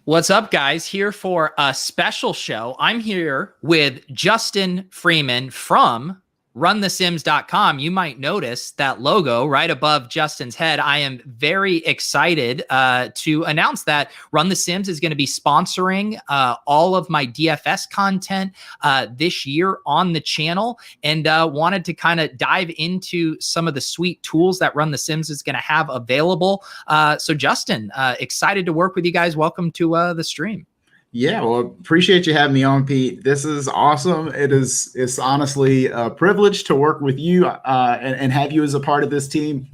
What's up, guys? Here for a special show. I'm here with Justin Freeman from runthesims.com. You might notice that logo right above Justin's head. I am very excited to announce that Run the Sims is going to be sponsoring all of my DFS content this year on the channel, and wanted to kind of dive into some of the sweet tools that Run the Sims is going to have available. So Justin, excited to work with you guys. Welcome to the stream. Yeah, well, appreciate you having me on, Pete. This is awesome. It's honestly a privilege to work with you and have you as a part of this team.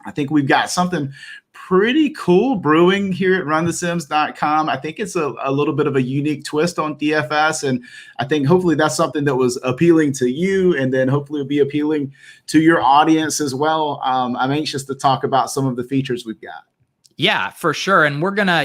I think we've got something pretty cool brewing here at runthesims.com. I think it's a little bit of a unique twist on DFS, and I think hopefully that's something that was appealing to you, and then hopefully it'll be appealing to your audience as well. I'm anxious to talk about some of the features we've got. Yeah, for sure. And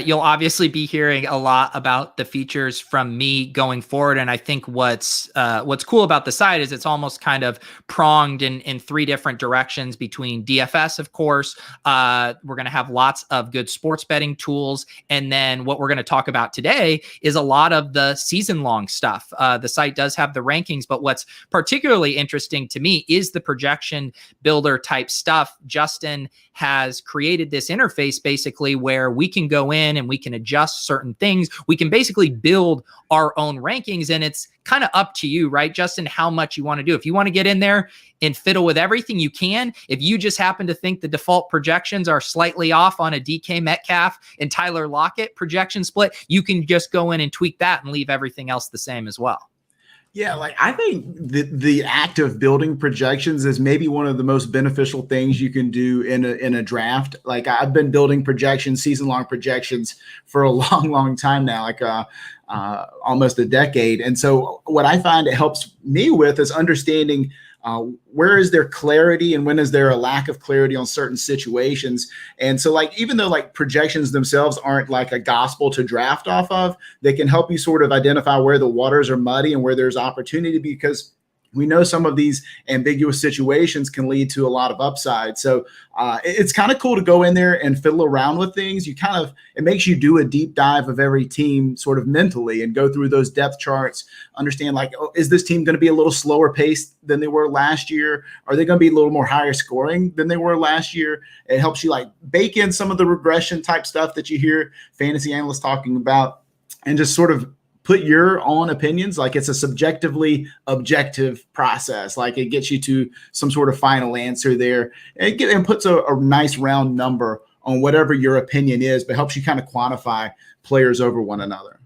you'll obviously be hearing a lot about the features from me going forward. And I think what's cool about the site is it's almost kind of pronged in three different directions between DFS, of course. We're going to have lots of good sports betting tools. And then what we're going to talk about today is a lot of the season long stuff. The site does have the rankings, but what's particularly interesting to me is the projection builder type stuff. Justin has created this interface basically where we can go in and we can adjust certain things. We can basically build our own rankings, and it's kind of up to you, right, Justin, how much you want to do. If you want to get in there and fiddle with everything, you can. If you just happen to think the default projections are slightly off on a DK Metcalf and Tyler Lockett projection split, you can just go in and tweak that and leave everything else the same as well. Yeah, like I think the act of building projections is maybe one of the most beneficial things you can do in a draft. Like I've been building projections, season-long projections for a long time now, like almost a decade. And so what I find it helps me with is understanding where is there clarity and when is there a lack of clarity on certain situations. And so like, even though like projections themselves aren't like a gospel to draft off of, they can help you sort of identify where the waters are muddy and where there's opportunity, because we know some of these ambiguous situations can lead to a lot of upside. So it's kind of cool to go in there and fiddle around with things. It makes you do a deep dive of every team sort of mentally and go through those depth charts, understand like, oh, is this team going to be a little slower paced than they were last year? Are they going to be a little more higher scoring than they were last year? It helps you like bake in some of the regression type stuff that you hear fantasy analysts talking about, and just sort of put your own opinions. Like it's a subjectively objective process. Like it gets you to some sort of final answer there, and puts a nice round number on whatever your opinion is, but helps you kind of quantify players over one another.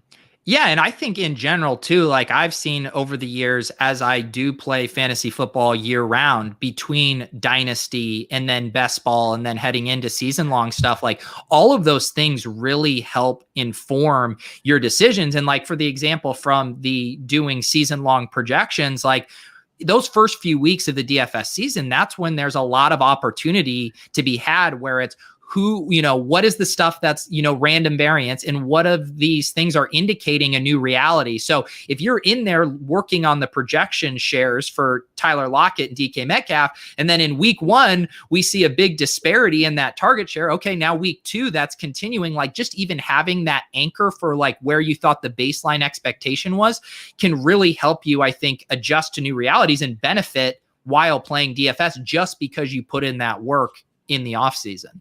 Yeah, and I think in general too, like I've seen over the years as I do play fantasy football year round, between dynasty and then best ball and then heading into season long stuff, like all of those things really help inform your decisions. And like for the example from the doing season long projections, like those first few weeks of the DFS season, that's when there's a lot of opportunity to be had, where it's what is the stuff that's, random variance, and what of these things are indicating a new reality. So if you're in there working on the projection shares for Tyler Lockett and DK Metcalf, and then in week 1, we see a big disparity in that target share. Okay, now week 2, that's continuing. Like just even having that anchor for like where you thought the baseline expectation was can really help you, I think, adjust to new realities and benefit while playing DFS, just because you put in that work in the off season.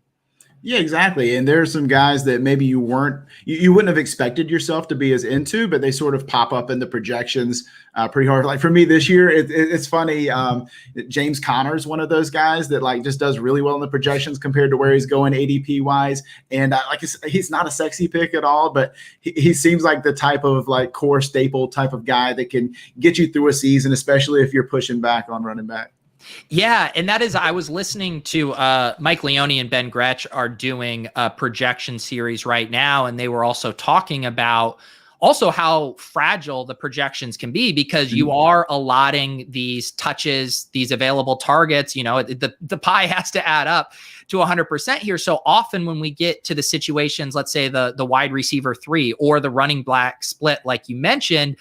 Yeah, exactly. And there are some guys that maybe you wouldn't have expected yourself to be as into, but they sort of pop up in the projections pretty hard. Like for me this year, it's funny. James Conner's one of those guys that like just does really well in the projections compared to where he's going ADP wise. And he's not a sexy pick at all, but he seems like the type of like core staple type of guy that can get you through a season, especially if you're pushing back on running back. Yeah, and I was listening to Mike Leone and Ben Gretsch are doing a projection series right now, and they were also talking about also how fragile the projections can be, because you are allotting these touches, these available targets. The pie has to add up to 100% here. So often when we get to the situations, let's say the wide receiver 3 or the running back split, like you mentioned,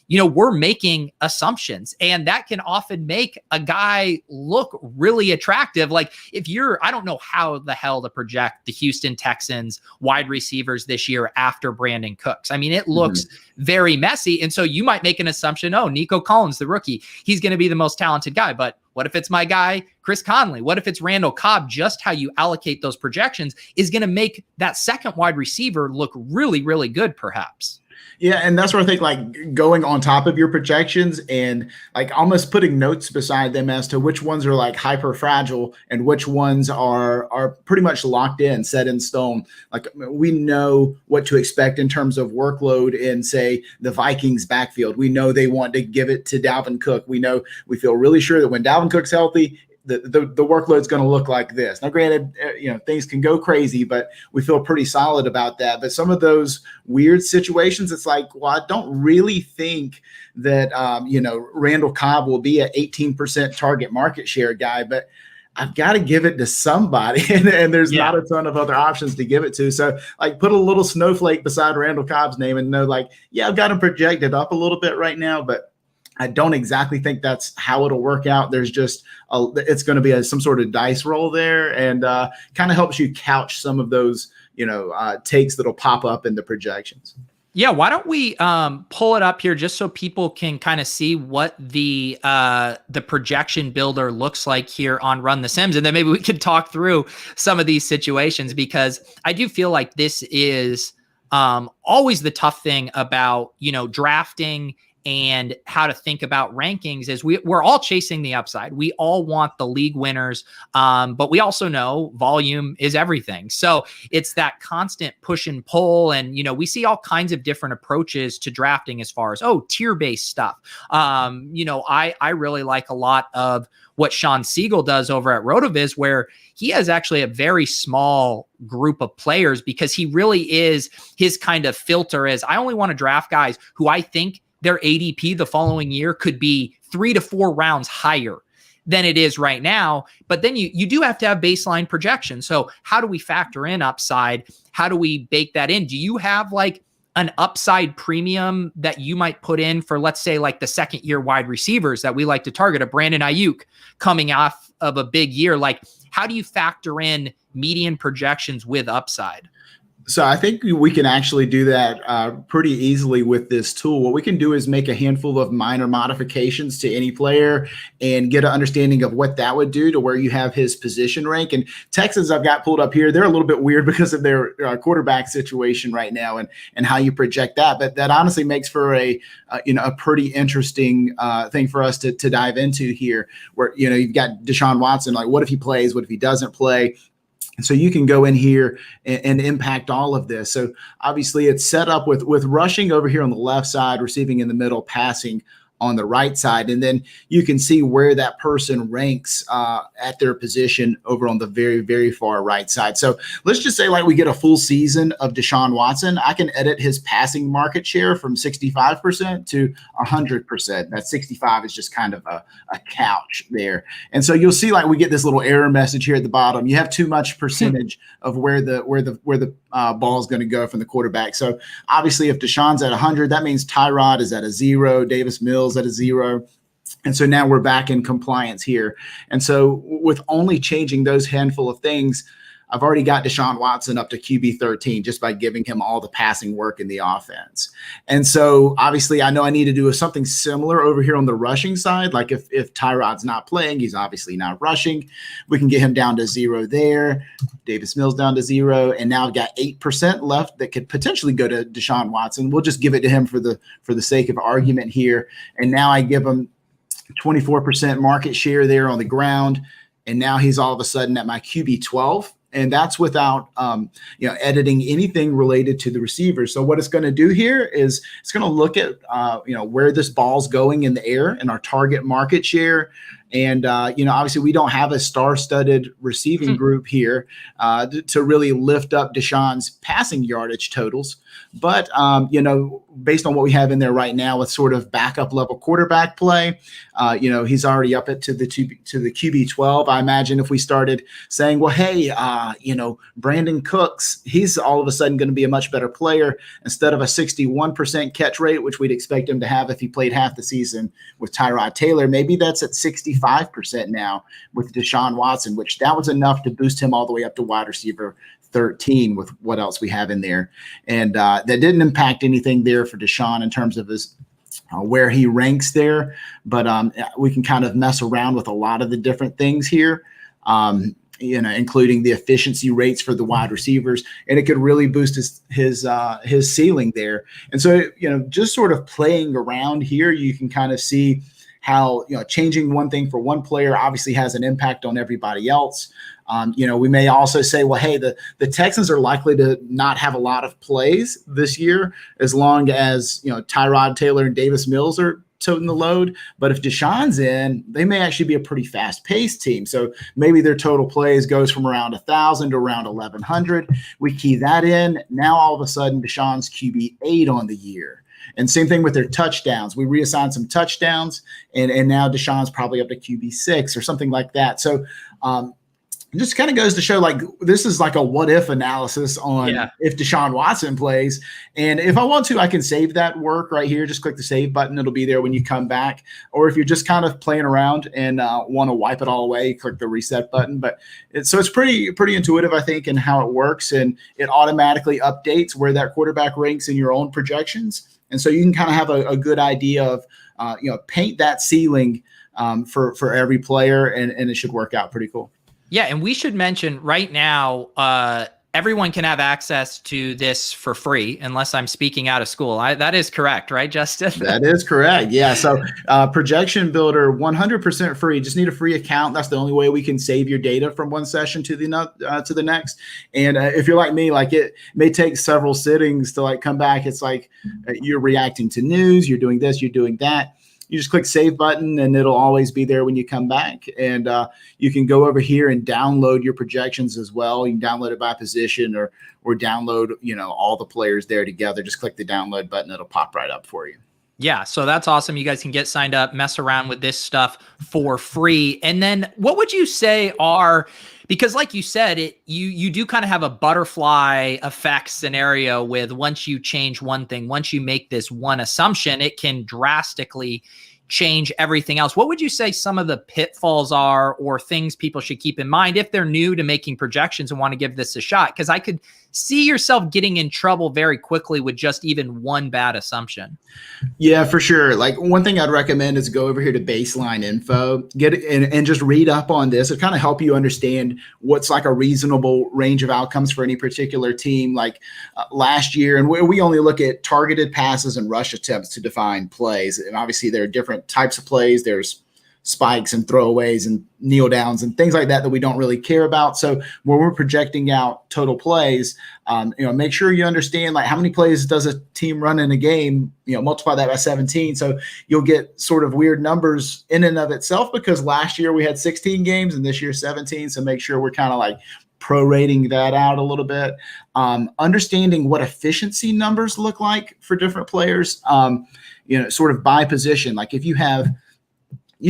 we're making assumptions, and that can often make a guy look really attractive. Like I don't know how the hell to project the Houston Texans wide receivers this year after Brandon Cooks. I mean, it looks very messy. And so you might make an assumption, oh, Nico Collins, the rookie, he's going to be the most talented guy. But what if it's my guy, Chris Conley? What if it's Randall Cobb? Just how you allocate those projections is going to make that second wide receiver look really, really good, perhaps. Yeah, and that's where I think like going on top of your projections and like almost putting notes beside them as to which ones are like hyper fragile and which ones are pretty much locked in, set in stone. Like we know what to expect in terms of workload in, say, the Vikings backfield. We know they want to give it to Dalvin Cook. We feel really sure that when Dalvin Cook's healthy, the workload's going to look like this. Now, granted, things can go crazy, but we feel pretty solid about that. But some of those weird situations, it's like, well, I don't really think that, Randall Cobb will be an 18% target market share guy, but I've got to give it to somebody. and there's not a ton of other options to give it to. So like put a little snowflake beside Randall Cobb's name and know like, yeah, I've got him projected up a little bit right now, but I don't exactly think that's how it'll work out. There's just it's going to be some sort of dice roll there, and kind of helps you couch some of those takes that'll pop up in the projections. Yeah, why don't we pull it up here just so people can kind of see what the projection builder looks like here on Run the Sims, and then maybe we could talk through some of these situations, because I do feel like this is always the tough thing about drafting and how to think about rankings is we're all chasing the upside. We all want the league winners, but we also know volume is everything. So it's that constant push and pull. And, we see all kinds of different approaches to drafting as far as, tier-based stuff. I really like a lot of what Sean Siegel does over at RotoViz, where he has actually a very small group of players, because he really is, his kind of filter is, I only want to draft guys who I think their ADP the following year could be 3 to 4 rounds higher than it is right now. But then you do have to have baseline projections. So how do we factor in upside? How do we bake that in? Do you have like an upside premium that you might put in for, let's say, like the second year wide receivers that we like to target, a Brandon Ayuk coming off of a big year? Like, how do you factor in median projections with upside? So I think we can actually do that pretty easily with this tool. What we can do is make a handful of minor modifications to any player and get an understanding of what that would do to where you have his position rank. And Texans I've got pulled up here, they're a little bit weird because of their quarterback situation right now and how you project that. But that honestly makes for a pretty interesting thing for us to dive into here, where you've got Deshaun Watson. Like, what if he plays? What if he doesn't play? And so you can go in here and impact all of this. So obviously it's set up with rushing over here on the left side, receiving in the middle, passing on the right side. And then you can see where that person ranks at their position over on the very, very far right side. So let's just say like we get a full season of Deshaun Watson. I can edit his passing market share from 65% to 100%. That 65 is just kind of a couch there. And so you'll see like we get this little error message here at the bottom. You have too much percentage of where the ball is going to go from the quarterback. So obviously if Deshaun's at 100, that means Tyrod is at a 0, Davis Mills at a 0. And so now we're back in compliance here. And so with only changing those handful of things, I've already got Deshaun Watson up to QB 13 just by giving him all the passing work in the offense. And so obviously I know I need to do something similar over here on the rushing side. Like if Tyrod's not playing, he's obviously not rushing. We can get him down to 0 there. Davis Mills down to 0. And now I've got 8% left that could potentially go to Deshaun Watson. We'll just give it to him for the sake of argument here. And now I give him 24% market share there on the ground. And now he's all of a sudden at my QB 12. And that's without, editing anything related to the receiver. So what it's going to do here is it's going to look at, where this ball's going in the air and our target market share. And, obviously we don't have a star-studded receiving group here to really lift up Deshaun's passing yardage totals. But, based on what we have in there right now with sort of backup level quarterback play, he's already up to the QB 12. I imagine if we started saying, well, hey, Brandon Cooks, he's all of a sudden going to be a much better player instead of a 61% catch rate, which we'd expect him to have if he played half the season with Tyrod Taylor. Maybe that's at 65% now with Deshaun Watson, which that was enough to boost him all the way up to wide receiver 13 with what else we have in there. And that didn't impact anything there for Deshaun in terms of his where he ranks there. But we can kind of mess around with a lot of the different things here, including the efficiency rates for the wide receivers. And it could really boost his ceiling there. And so, just sort of playing around here, you can kind of see how, changing one thing for one player obviously has an impact on everybody else. We may also say, well, hey, the Texans are likely to not have a lot of plays this year as long as, Tyrod Taylor and Davis Mills are toting the load. But if Deshaun's in, they may actually be a pretty fast-paced team. So maybe their total plays goes from around 1,000 to around 1,100. We key that in. Now, all of a sudden, Deshaun's QB 8 on the year. And same thing with their touchdowns. We reassign some touchdowns, and now Deshaun's probably up to QB 6 or something like that. So it just kind of goes to show, like, this is like a what if analysis on if Deshaun Watson plays. And if I want to, I can save that work right here. Just click the save button. It'll be there when you come back. Or if you're just kind of playing around and want to wipe it all away, click the reset button. But it's pretty intuitive, I think, in how it works. And it automatically updates where that quarterback ranks in your own projections. And so you can kind of have a good idea of, paint that ceiling for every player, and it should work out pretty cool. Yeah, and we should mention right now, everyone can have access to this for free unless I'm speaking out of school. That is correct, right, Justin? That is correct. Yeah. So Projection Builder, 100% free. Just need a free account. That's the only way we can save your data from one session to the next. And if you're like me, like, it may take several sittings to like come back. It's like you're reacting to news, you're doing this, you're doing that. You just click save button and it'll always be there when you come back. And you can go over here and download your projections as well. You can download it by position or download, all the players there together. Just click the download button. It'll pop right up for you. Yeah, so that's awesome. You guys can get signed up, mess around with this stuff for free. And then what would you say are, because like you said, you do kind of have a butterfly effect scenario with once you change one thing, once you make this one assumption, it can drastically change everything else. What would you say some of the pitfalls are, or things people should keep in mind if they're new to making projections and want to give this a shot? Because I could see yourself getting in trouble very quickly with just even one bad assumption. Yeah, for sure. Like, one thing I'd recommend is go over here to baseline info, get it and just read up on this. It kind of help you understand what's like a reasonable range of outcomes for any particular team. Like last year, and we only look at targeted passes and rush attempts to define plays. And obviously there are different types of plays. There's spikes and throwaways and kneel downs and things like that we don't really care about. So when we're projecting out total plays, make sure you understand, like, how many plays does a team run in a game, multiply that by 17. So you'll get sort of weird numbers in and of itself, because last year we had 16 games and this year 17. So make sure we're kind of like prorating that out a little bit. Understanding what efficiency numbers look like for different players, sort of by position. Like, if you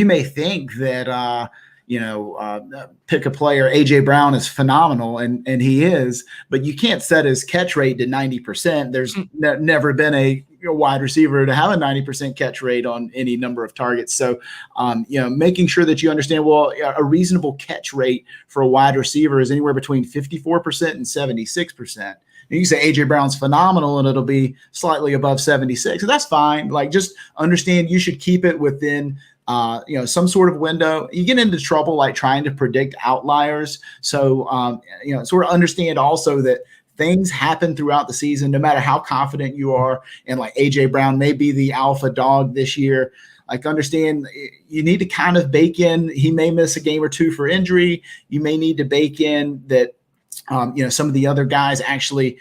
may think that, pick a player, AJ Brown is phenomenal, and he is, but you can't set his catch rate to 90%. There's never been a wide receiver to have a 90% catch rate on any number of targets. So, making sure that you understand, well, a reasonable catch rate for a wide receiver is anywhere between 54% and 76%. And you can say AJ Brown's phenomenal and it'll be slightly above 76. So that's fine. Like, just understand you should keep it within some sort of window. You get into trouble like trying to predict outliers. So, sort of understand also that things happen throughout the season, no matter how confident you are. And like, AJ Brown may be the alpha dog this year. Like, understand you need to kind of bake in, he may miss a game or two for injury. You may need to bake in that Some of the other guys actually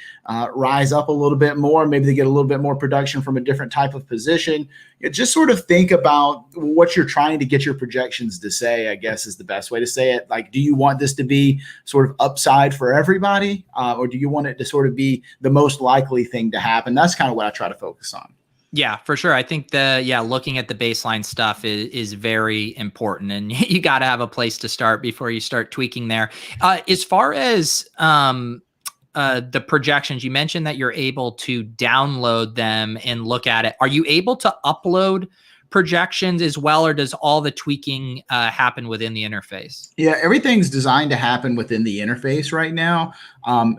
rise up a little bit more. Maybe they get a little bit more production from a different type of position. Just sort of think about what you're trying to get your projections to say, I guess is the best way to say it. Like, do you want this to be sort of upside for everybody? Or do you want it to sort of be the most likely thing to happen? That's kind of what I try to focus on. Yeah, for sure. I think looking at the baseline stuff is very important, and you got to have a place to start before you start tweaking there. As far as the projections, you mentioned that you're able to download them and look at it. Are you able to upload projections as well, or does all the tweaking happen within the interface? Yeah, everything's designed to happen within the interface right now.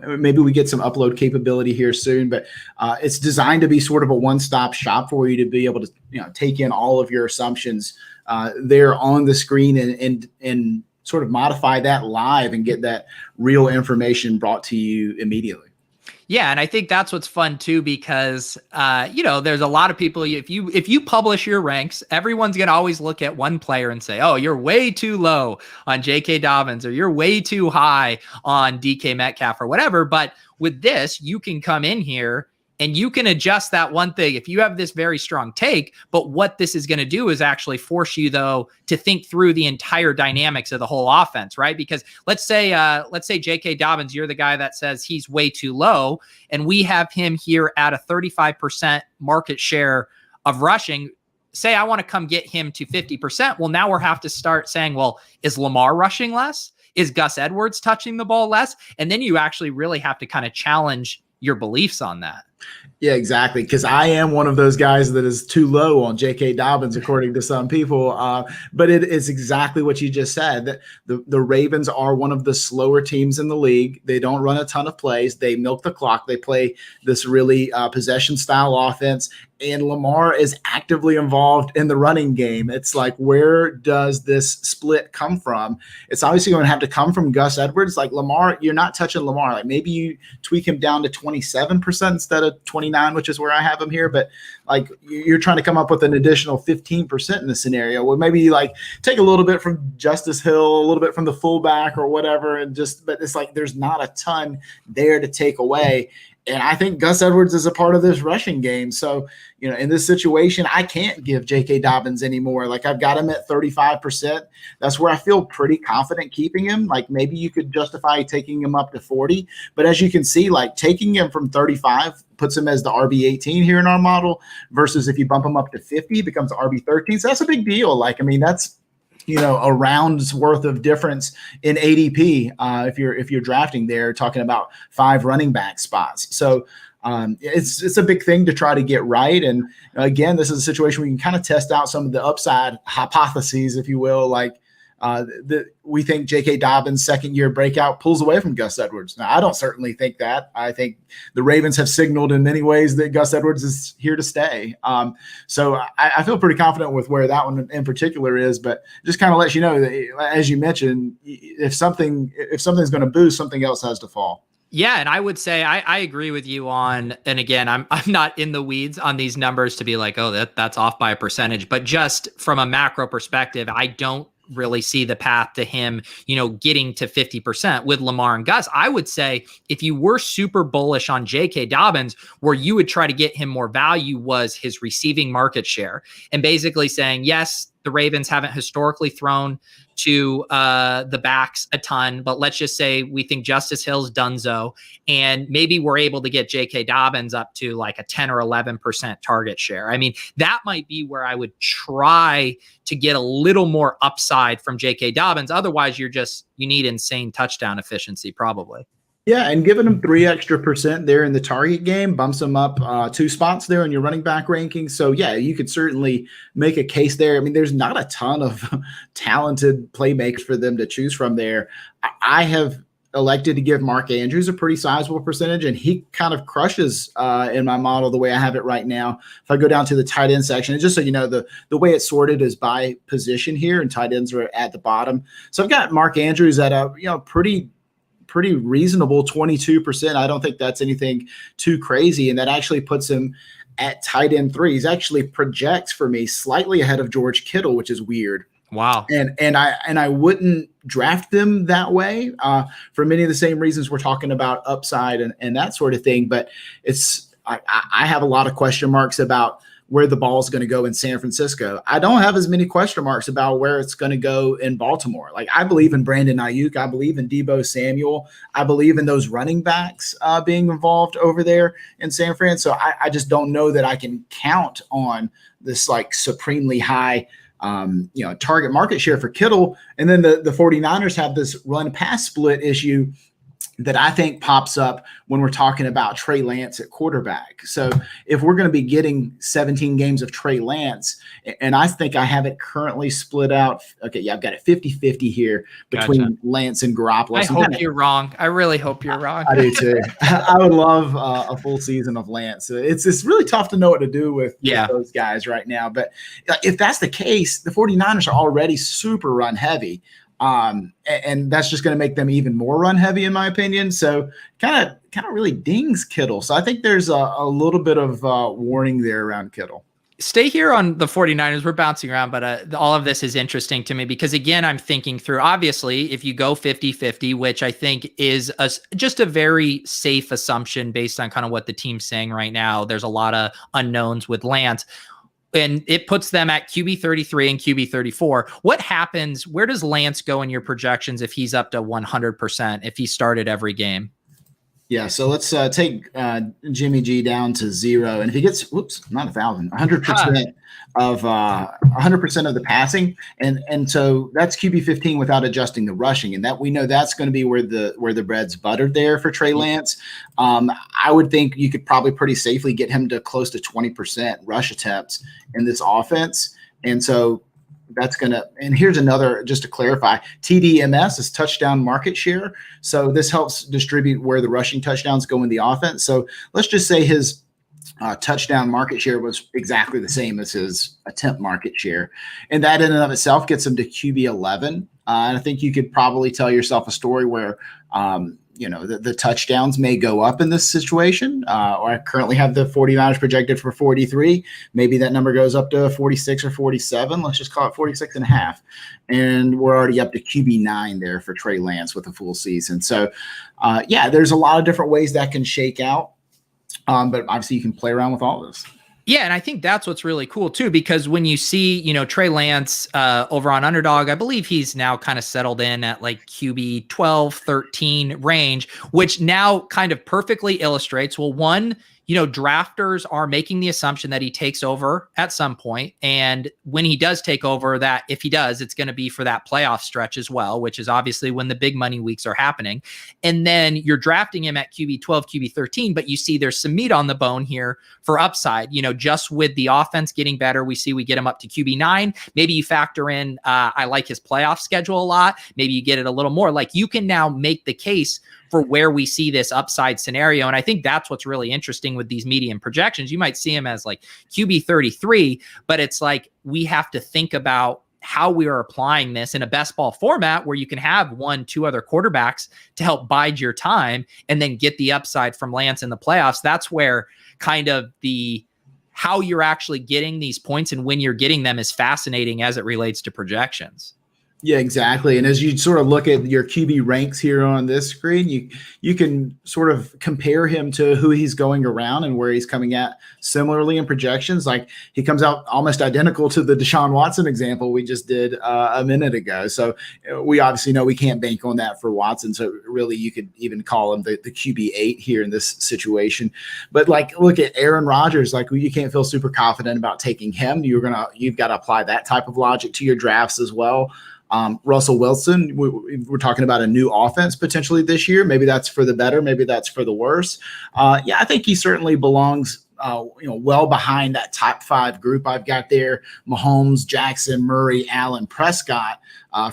Maybe we get some upload capability here soon, but it's designed to be sort of a one-stop shop for you to be able to take in all of your assumptions there on the screen and sort of modify that live and get that real information brought to you immediately. Yeah, and I think that's what's fun too, because there's a lot of people. If you publish your ranks, everyone's gonna always look at one player and say, "Oh, you're way too low on J.K. Dobbins," or "You're way too high on DK Metcalf," or whatever. But with this, you can come in here and you can adjust that one thing. If you have this very strong take, but what this is going to do is actually force you, though, to think through the entire dynamics of the whole offense, right? Because let's say J.K. Dobbins, you're the guy that says he's way too low, and we have him here at a 35% market share of rushing. Say I want to come get him to 50%. Well, now we'll have to start saying, well, is Lamar rushing less? Is Gus Edwards touching the ball less? And then you actually really have to kind of challenge your beliefs on that. Yeah, exactly. Because I am one of those guys that is too low on J.K. Dobbins, according to some people. But it is exactly what you just said. The Ravens are one of the slower teams in the league. They don't run a ton of plays. They milk the clock. They play this really possession-style offense. And Lamar is actively involved in the running game. It's like, where does this split come from? It's obviously going to have to come from Gus Edwards. Like Lamar, you're not touching Lamar. Like maybe you tweak him down to 27% instead of 29, which is where I have him here. But like you're trying to come up with an additional 15% in the scenario. Well, maybe like take a little bit from Justice Hill, a little bit from the fullback or whatever. But it's like there's not a ton there to take away. And I think Gus Edwards is a part of this rushing game. So, in this situation, I can't give J.K. Dobbins anymore. Like I've got him at 35%. That's where I feel pretty confident keeping him. Like maybe you could justify taking him up to 40. But as you can see, like taking him from 35 puts him as the RB18 here in our model versus if you bump him up to 50, becomes RB13. So that's a big deal. Like, I mean, that's a round's worth of difference in ADP if you're drafting there, talking about 5 running back spots. So it's a big thing to try to get right. And again, this is a situation where you can kind of test out some of the upside hypotheses, if you will, like we think J.K. Dobbins' second-year breakout pulls away from Gus Edwards. Now, I don't certainly think that. I think the Ravens have signaled in many ways that Gus Edwards is here to stay. So I feel pretty confident with where that one in particular is, but just kind of lets you know that, as you mentioned, if something's going to boost, something else has to fall. Yeah, and I would say I agree with you on, and again, I'm not in the weeds on these numbers to be like, oh, that's off by a percentage, but just from a macro perspective, I don't really see the path to him, getting to 50% with Lamar and Gus. I would say if you were super bullish on J.K. Dobbins, where you would try to get him more value was his receiving market share, and basically saying, yes, the Ravens haven't historically thrown to the backs a ton, but let's just say we think Justice Hill's donezo, and maybe we're able to get J.K. Dobbins up to like a 10 or 11% target share. I mean, that might be where I would try to get a little more upside from J.K. Dobbins. Otherwise, you need insane touchdown efficiency probably. Yeah, and giving him 3 extra % there in the target game bumps him up 2 spots there in your running back ranking. So, yeah, you could certainly make a case there. I mean, there's not a ton of talented playmakers for them to choose from there. I have elected to give Mark Andrews a pretty sizable percentage, and he kind of crushes in my model the way I have it right now. If I go down to the tight end section, and just so you know, the way it's sorted is by position here, and tight ends are at the bottom. So I've got Mark Andrews at a pretty reasonable 22%. I don't think that's anything too crazy. And that actually puts him at tight end 3. He's actually projects for me slightly ahead of George Kittle, which is weird. Wow. And I wouldn't draft them that way for many of the same reasons we're talking about upside and that sort of thing. But I have a lot of question marks about where the ball is going to go in San Francisco. I don't have as many question marks about where it's going to go in Baltimore. Like, I believe in Brandon Ayuk. I believe in Deebo Samuel. I believe in those running backs being involved over there in San Fran. So I just don't know that I can count on this like supremely high target market share for Kittle. And then the 49ers have this run pass split issue that I think pops up when we're talking about Trey Lance at quarterback. So if we're going to be getting 17 games of Trey Lance, and I think I have it currently split out. Okay, yeah, I've got it 50-50 here between Lance and Garoppolo. I hope you're wrong. I really hope you're wrong. I do too. I would love a full season of Lance. It's really tough to know what to do with those guys right now. But if that's the case, the 49ers are already super run heavy. And that's just going to make them even more run heavy, in my opinion. So kind of really dings Kittle. So I think there's a little bit of warning there around Kittle. Stay here on the 49ers. We're bouncing around, but all of this is interesting to me because, again, I'm thinking through, obviously, if you go 50-50, which I think is just a very safe assumption based on kind of what the team's saying right now. There's a lot of unknowns with Lance. And it puts them at QB 33 and QB 34. What happens? Where does Lance go in your projections if he's up to 100%, if he started every game? Yeah, so let's take Jimmy G down to 0, and if he gets, not 1,000, 100% of 100% of the passing, and so that's QB 15 without adjusting the rushing, and that we know that's going to be where the bread's buttered there for Trey Lance. I would think you could probably pretty safely get him to close to 20% rush attempts in this offense, and so that's going to, and here's another, just to clarify, TDMS is touchdown market share. So this helps distribute where the rushing touchdowns go in the offense. So let's just say his touchdown market share was exactly the same as his attempt market share. And that in and of itself gets him to QB 11. And I think you could probably tell yourself a story where, the touchdowns may go up in this situation. Or I currently have the 49ers projected for 43. Maybe that number goes up to 46 or 47. Let's just call it 46 and a half. And we're already up to QB 9 there for Trey Lance with a full season. So, there's a lot of different ways that can shake out. But obviously you can play around with all of this. Yeah, and I think that's what's really cool too, because when you see, Trey Lance over on Underdog, I believe he's now kind of settled in at like QB 12, 13 range, which now kind of perfectly illustrates, well, one, drafters are making the assumption that he takes over at some point. And when he does take over, that if he does, it's going to be for that playoff stretch as well, which is obviously when the big money weeks are happening. And then you're drafting him at QB 12, QB 13, but you see there's some meat on the bone here for upside, just with the offense getting better. We get him up to QB 9. Maybe you factor in, I like his playoff schedule a lot. Maybe you get it a little more. Like, you can now make the case for where we see this upside scenario. And I think that's what's really interesting with these median projections. You might see him as like QB 33, but it's like, we have to think about how we are applying this in a best ball format where you can have 1-2 other quarterbacks to help bide your time and then get the upside from Lance in the playoffs. That's where kind of how you're actually getting these points and when you're getting them is fascinating as it relates to projections. Yeah, exactly. And as you sort of look at your QB ranks here on this screen, you can sort of compare him to who he's going around and where he's coming at similarly in projections. Like, he comes out almost identical to the Deshaun Watson example we just did a minute ago. So we obviously know we can't bank on that for Watson. So really, you could even call him the QB 8 here in this situation. But like, look at Aaron Rodgers. Like, you can't feel super confident about taking him. You've got to apply that type of logic to your drafts as well. Russell Wilson, we're talking about a new offense potentially this year. Maybe that's for the better. Maybe that's for the worse. I think he certainly belongs, well behind that top 5 group I've got there: Mahomes, Jackson, Murray, Allen, Prescott,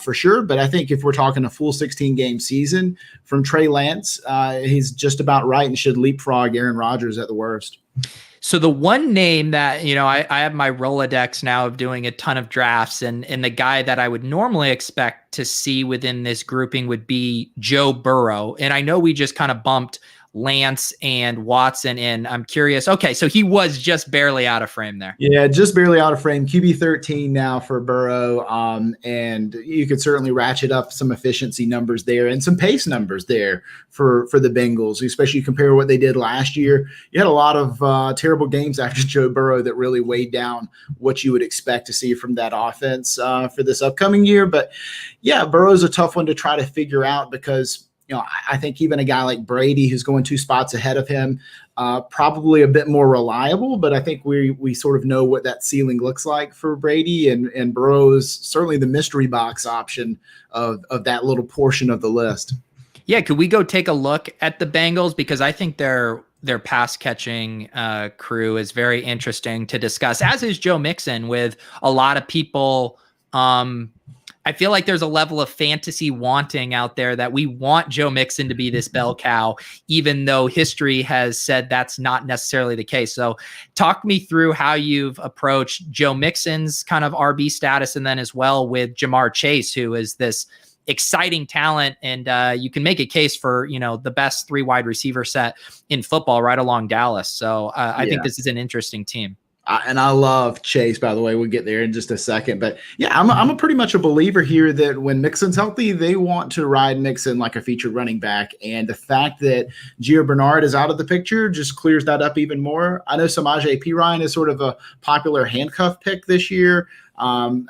for sure. But I think if we're talking a full 16-game season from Trey Lance, he's just about right and should leapfrog Aaron Rodgers at the worst. So the one name that, I have my Rolodex now of doing a ton of drafts, and the guy that I would normally expect to see within this grouping would be Joe Burrow. And I know we just kind of bumped Lance and Watson in. I'm curious. Okay, so he was just barely out of frame there. Yeah, just barely out of frame. QB 13 now for Burrow. And you could certainly ratchet up some efficiency numbers there and some pace numbers there for the Bengals, especially compare what they did last year. You had a lot of terrible games after Joe Burrow that really weighed down what you would expect to see from that offense for this upcoming year. But yeah, Burrow's a tough one to try to figure out because I think even a guy like Brady, who's going 2 spots ahead of him, probably a bit more reliable, but I think we sort of know what that ceiling looks like for Brady, and Burrow is certainly the mystery box option of that little portion of the list. Yeah, could we go take a look at the Bengals, because I think their pass catching crew is very interesting to discuss, as is Joe Mixon, with a lot of people. I feel like there's a level of fantasy wanting out there that we want Joe Mixon to be this bell cow, even though history has said that's not necessarily the case. So talk me through how you've approached Joe Mixon's kind of RB status, and then as well with Jamar Chase, who is this exciting talent. And you can make a case for, the best 3 wide receiver set in football right along Dallas. So I think this is an interesting team. And I love Chase, by the way. We'll get there in just a second. But yeah, I'm a pretty much a believer here that when Mixon's healthy, they want to ride Mixon like a featured running back. And the fact that Gio Bernard is out of the picture just clears that up even more. I know Samaje Perine is sort of a popular handcuff pick this year. I'm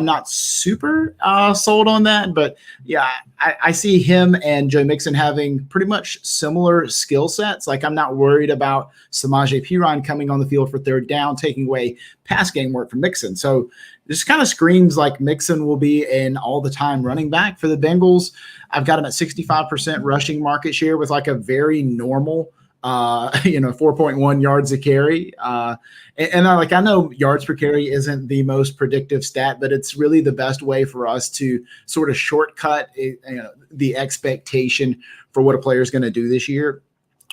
not super sold on that, but yeah, I see him and Joe Mixon having pretty much similar skill sets. Like, I'm not worried about Samaje Perine coming on the field for third down, taking away pass game work from Mixon. So this kind of screams like Mixon will be an all the time running back for the Bengals. I've got him at 65% rushing market share with like a very normal 4.1 yards a carry. I know yards per carry isn't the most predictive stat, but it's really the best way for us to sort of shortcut the expectation for what a player is going to do this year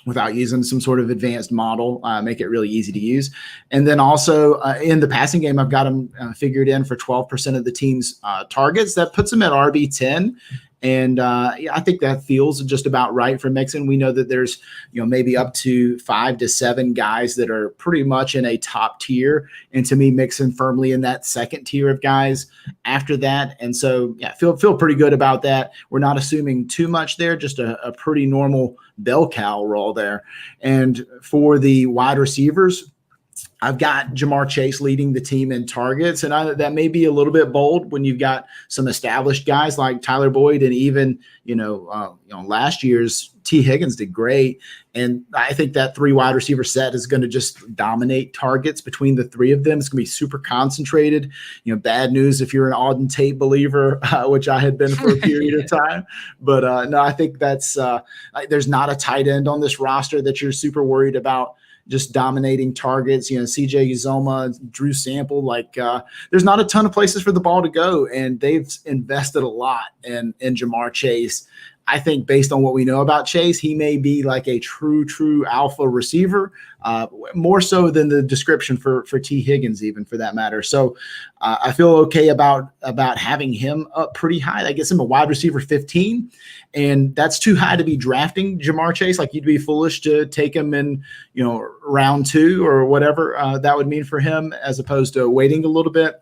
without using some sort of advanced model, make it really easy to use. And then also in the passing game, I've got him figured in for 12% of the team's targets. That puts him at RB10. And I think that feels just about right for Mixon. We know that there's, maybe up to 5 to 7 guys that are pretty much in a top tier. And to me, Mixon firmly in that second tier of guys after that. And so, yeah, feel pretty good about that. We're not assuming too much there, just a pretty normal bell cow roll there. And for the wide receivers, I've got Jamar Chase leading the team in targets, and that may be a little bit bold when you've got some established guys like Tyler Boyd, and even last year's T. Higgins did great. And I think that 3 wide receiver set is going to just dominate targets between the 3 of them. It's going to be super concentrated. Bad news if you're an Auden Tate believer, which I had been for a period of time. But no, I think that's there's not a tight end on this roster that you're super worried about just dominating targets. CJ Uzoma, Drew Sample, there's not a ton of places for the ball to go, and they've invested a lot in Jamar Chase. I think based on what we know about Chase, he may be like a true alpha receiver, more so than the description for T. Higgins, even for that matter. So I feel okay about having him up pretty high. That gets him a wide receiver 15, and that's too high to be drafting Jamar Chase. Like, you'd be foolish to take him in, round 2 or whatever that would mean for him, as opposed to waiting a little bit.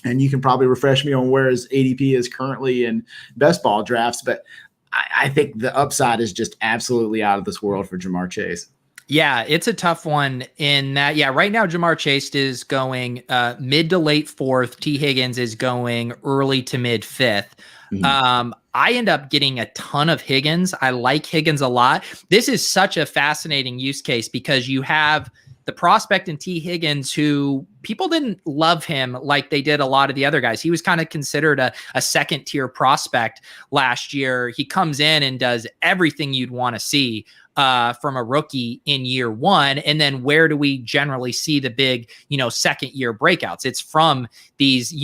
And you can probably refresh me on where his ADP is currently in best ball drafts, but I think the upside is just absolutely out of this world for Jamar Chase. Yeah, it's a tough one in that. Yeah, right now Jamar Chase is going mid to late 4th. T. Higgins is going early to mid 5th. Mm-hmm. I end up getting a ton of Higgins. I like Higgins a lot. This is such a fascinating use case because you have the prospect in T. Higgins, who people didn't love him like they did a lot of the other guys. He was kind of considered a second tier prospect last year. He comes in and does everything you'd want to see from a rookie in year 1. And then where do we generally see the big, second year breakouts? It's from these,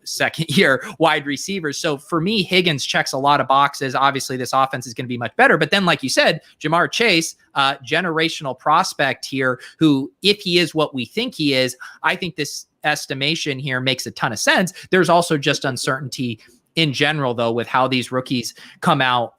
second year wide receivers. So for me, Higgins checks a lot of boxes. Obviously this offense is going to be much better, but then like you said, Jamar Chase, generational prospect here, who, if he is what we think he is, I think this estimation here makes a ton of sense. There's also just uncertainty in general, though, with how these rookies come out,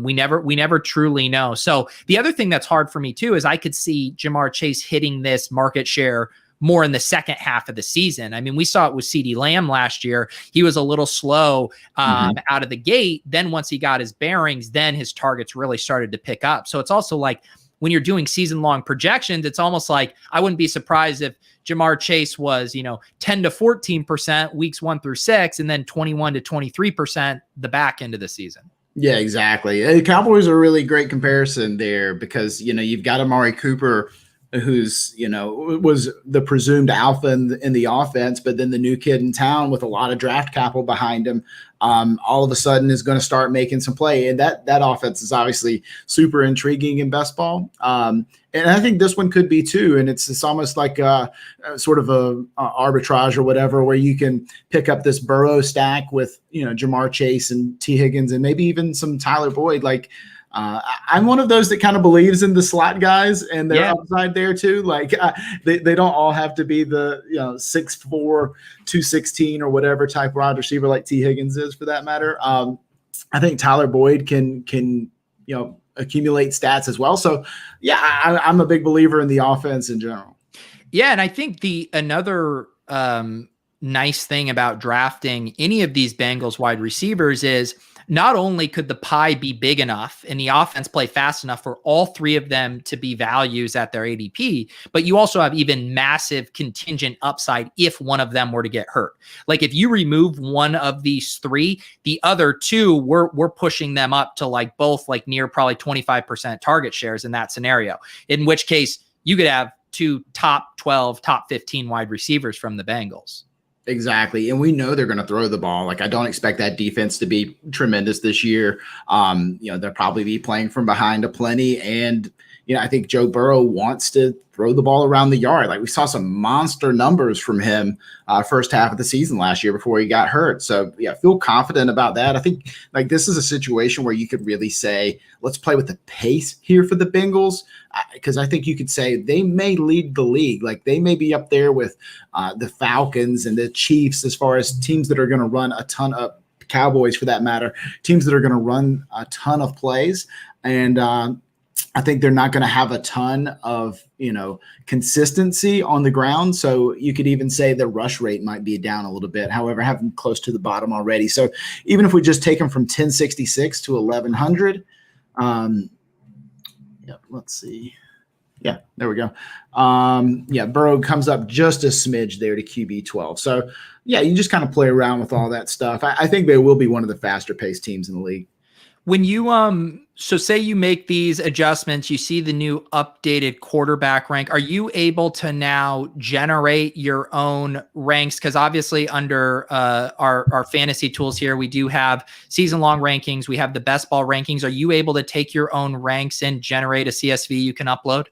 we never truly know. So the other thing that's hard for me too is I could see Jamar Chase hitting this market share more in the second half of the season. I mean, we saw it with CeeDee Lamb last year. He was a little slow out of the gate. Then once he got his bearings, then his targets really started to pick up. So it's also like when you're doing season-long projections, it's almost like I wouldn't be surprised if Jamar Chase was, 10 to 14% weeks 1 through 6, and then 21 to 23% the back end of the season. Yeah, exactly. The Cowboys are a really great comparison there because, you've got Amari Cooper, who's, was the presumed alpha in the offense, but then the new kid in town with a lot of draft capital behind him, all of a sudden is going to start making some play. And that offense is obviously super intriguing in best ball. And I think this one could be too. And it's almost like a sort of a arbitrage or whatever, where you can pick up this Burrow stack with, Jamar Chase and T Higgins and maybe even some Tyler Boyd. Like, I'm one of those that kind of believes in the slot guys and their upside there too. Like they don't all have to be the 6'4", 216 or whatever type wide receiver like T Higgins is for that matter. I think Tyler Boyd can accumulate stats as well. So yeah, I'm a big believer in the offense in general. Yeah, and I think another nice thing about drafting any of these Bengals wide receivers is not only could the pie be big enough and the offense play fast enough for all three of them to be values at their ADP, but you also have even massive contingent upside if one of them were to get hurt. Like if you remove one of these three, the other two, we're pushing them up to like both like near probably 25% target shares in that scenario, in which case you could have two top 12, top 15 wide receivers from the Bengals. Exactly. And we know they're going to throw the ball. Like I don't expect that defense to be tremendous this year. They'll probably be playing from behind a plenty. And, I think Joe Burrow wants to throw the ball around the yard. Like we saw some monster numbers from him first half of the season last year before he got hurt. So yeah, feel confident about that. I think like this is a situation where you could really say, let's play with the pace here for the Bengals. Because I think you could say they may lead the league. Like they may be up there with the Falcons and the Chiefs as far as teams that are going to run a ton of Cowboys for that matter, teams that are going to run a ton of plays. And I think they're not going to have a ton of, consistency on the ground. So you could even say the rush rate might be down a little bit. However, have them close to the bottom already. So even if we just take them from 1066 to 1100, let's see. Yeah, there we go. Burrow comes up just a smidge there to QB 12. So yeah, you just kind of play around with all that stuff. I think they will be one of the faster paced teams in the league. When you so say you make these adjustments, you see the new updated quarterback rank. Are you able to now generate your own ranks? Because obviously under our fantasy tools here, we do have season-long rankings. We have the best ball rankings. Are you able to take your own ranks and generate a CSV you can upload?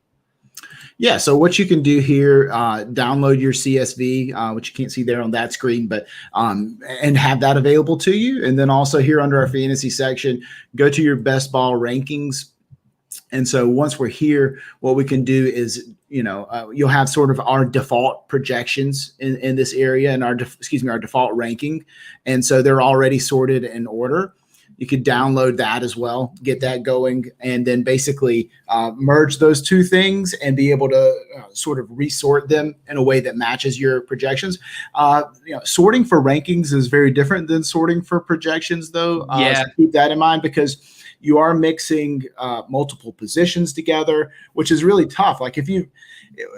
Yeah, so what you can do here, download your CSV, which you can't see there on that screen, but and have that available to you. And then also here under our fantasy section, go to your best ball rankings. And so once we're here, what we can do is, you'll have sort of our default projections in this area and our default ranking. And so they're already sorted in order. You could download that as well, get that going, and then basically merge those two things and be able to sort of resort them in a way that matches your projections. Sorting for rankings is very different than sorting for projections, though. So keep that in mind because you are mixing multiple positions together, which is really tough. Like it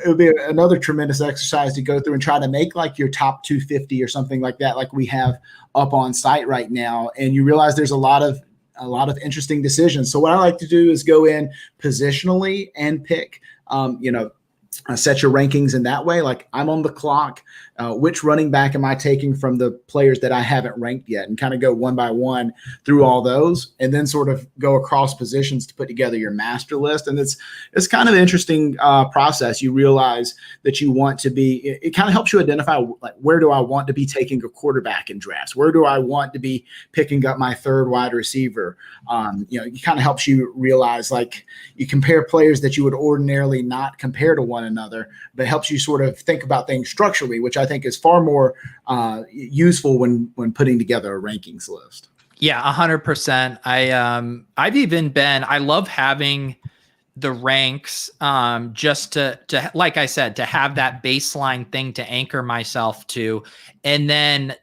would be another tremendous exercise to go through and try to make like your top 250 or something like that, like we have up on site right now. And you realize there's a lot of interesting decisions. So what I like to do is go in positionally and pick, set your rankings in that way. Like I'm on the clock. Which running back am I taking from the players that I haven't ranked yet, and kind of go one by one through all those, and then sort of go across positions to put together your master list. And it's kind of an interesting process. You realize that you want to be. It kind of helps you identify like where do I want to be taking a quarterback in drafts? Where do I want to be picking up my third wide receiver? It kind of helps you realize like you compare players that you would ordinarily not compare to one another, but it helps you sort of think about things structurally, which I think is far more useful when putting together a rankings list. Yeah, 100%. I love having the ranks, just to, like I said, to have that baseline thing to anchor myself to. And then,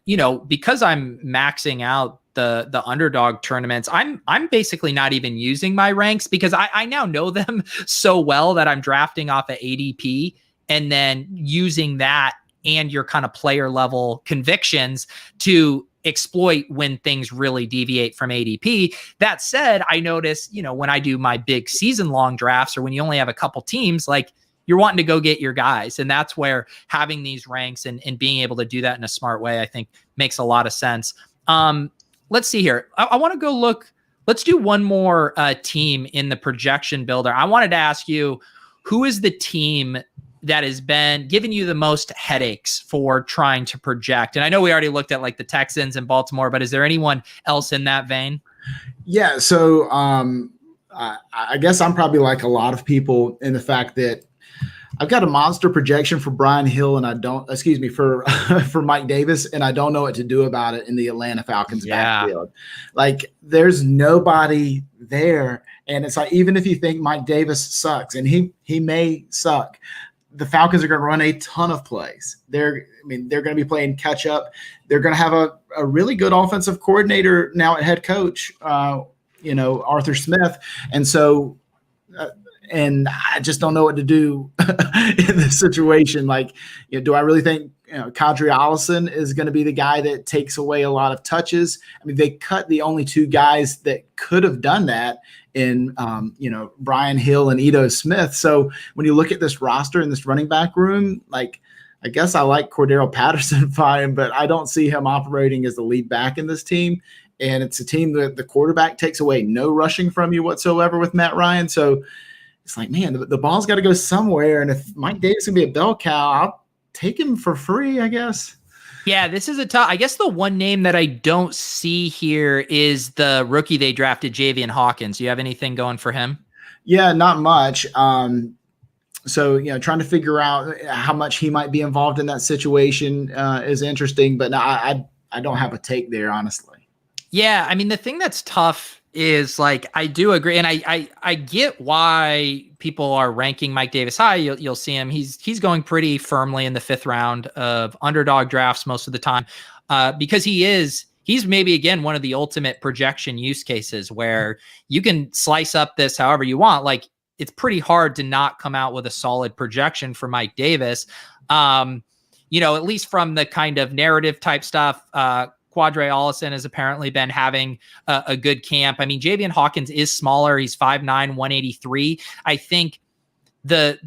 because I'm maxing out the underdog tournaments, I'm basically not even using my ranks, because I now know them so well that I'm drafting off of ADP and then using that and your kind of player level convictions to exploit when things really deviate from ADP. That said, I notice, when I do my big season long drafts, or when you only have a couple teams, like, you're wanting to go get your guys. And that's where having these ranks and being able to do that in a smart way, I think makes a lot of sense. Let's see here. I want to go look. Let's do one more team in the projection builder. I wanted to ask you, who is the team that has been giving you the most headaches for trying to project? And I know we already looked at like the Texans and Baltimore, but is there anyone else in that vein? Yeah. So I guess I'm probably like a lot of people in the fact that I've got a monster projection for Brian Hill, and for Mike Davis, and I don't know what to do about it in the Atlanta Falcons backfield. Like, there's nobody there. And it's like, even if you think Mike Davis sucks, and he may suck, the Falcons are going to run a ton of plays. They're going to be playing catch up. They're going to have a really good offensive coordinator now at head coach, Arthur Smith. And so, and I just don't know what to do in this situation. Like, do I really think Kadri Allison is going to be the guy that takes away a lot of touches? I mean, they cut the only two guys that could have done that in, Brian Hill and Ito Smith. So when you look at this roster and this running back room, like, I guess I like Cordero Patterson fine, but I don't see him operating as the lead back in this team. And it's a team that the quarterback takes away no rushing from you whatsoever with Matt Ryan. So it's like, man, the ball's got to go somewhere. And if Mike Davis can be a bell cow, I'll take him for free, I guess. Yeah, this is a tough. I guess the one name that I don't see here is the rookie they drafted, Javian Hawkins. Do you have anything going for him? Yeah, not much. So, trying to figure out how much he might be involved in that situation is interesting. But no, I don't have a take there, honestly. Yeah, I mean, the thing that's tough is, like, I do agree, and I get why people are ranking Mike Davis high. You'll see him; he's going pretty firmly in the 5th round of underdog drafts most of the time, because he's maybe again one of the ultimate projection use cases where you can slice up this however you want. Like, it's pretty hard to not come out with a solid projection for Mike Davis. At least from the kind of narrative type stuff. Quadre Allison has apparently been having a good camp. I mean, Javian Hawkins is smaller. He's 5'9", 183. I think the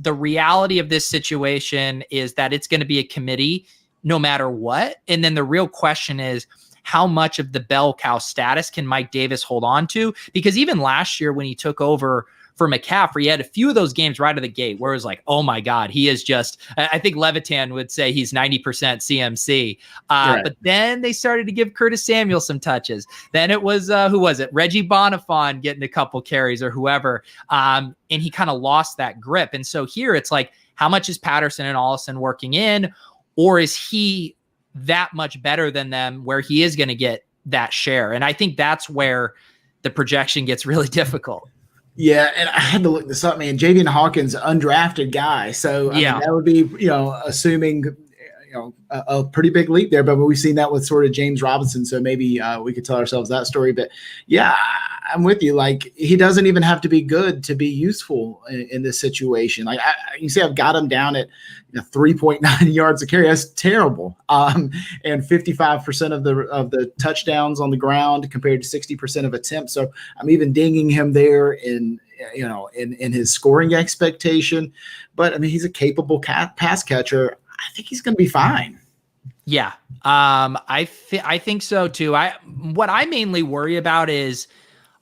reality of this situation is that it's going to be a committee no matter what. And then the real question is, how much of the bell cow status can Mike Davis hold on to? Because even last year when he took over for McCaffrey, he had a few of those games right out of the gate where it was like, oh my God, he is just, I think Levitan would say he's 90% CMC. Right. But then they started to give Curtis Samuel some touches. Then it was, who was it? Reggie Bonifon getting a couple carries or whoever. And he kind of lost that grip. And so here it's like, how much is Patterson and Allison working in? Or is he that much better than them where he is going to get that share? And I think that's where the projection gets really difficult. Yeah, and I had to look this up, man. Javian Hawkins, undrafted guy. So I mean, that would be, assuming, a pretty big leap there. But we've seen that with sort of James Robinson. So maybe we could tell ourselves that story. But yeah, I'm with you. Like, he doesn't even have to be good to be useful in this situation. Like, you see, I've got him down at 3.9 yards a carry. That's terrible. And 55% of the touchdowns on the ground compared to 60% of attempts. So I'm even dinging him there in his scoring expectation. But I mean, he's a capable pass catcher. I think he's going to be fine. Yeah, I think so too. What I mainly worry about is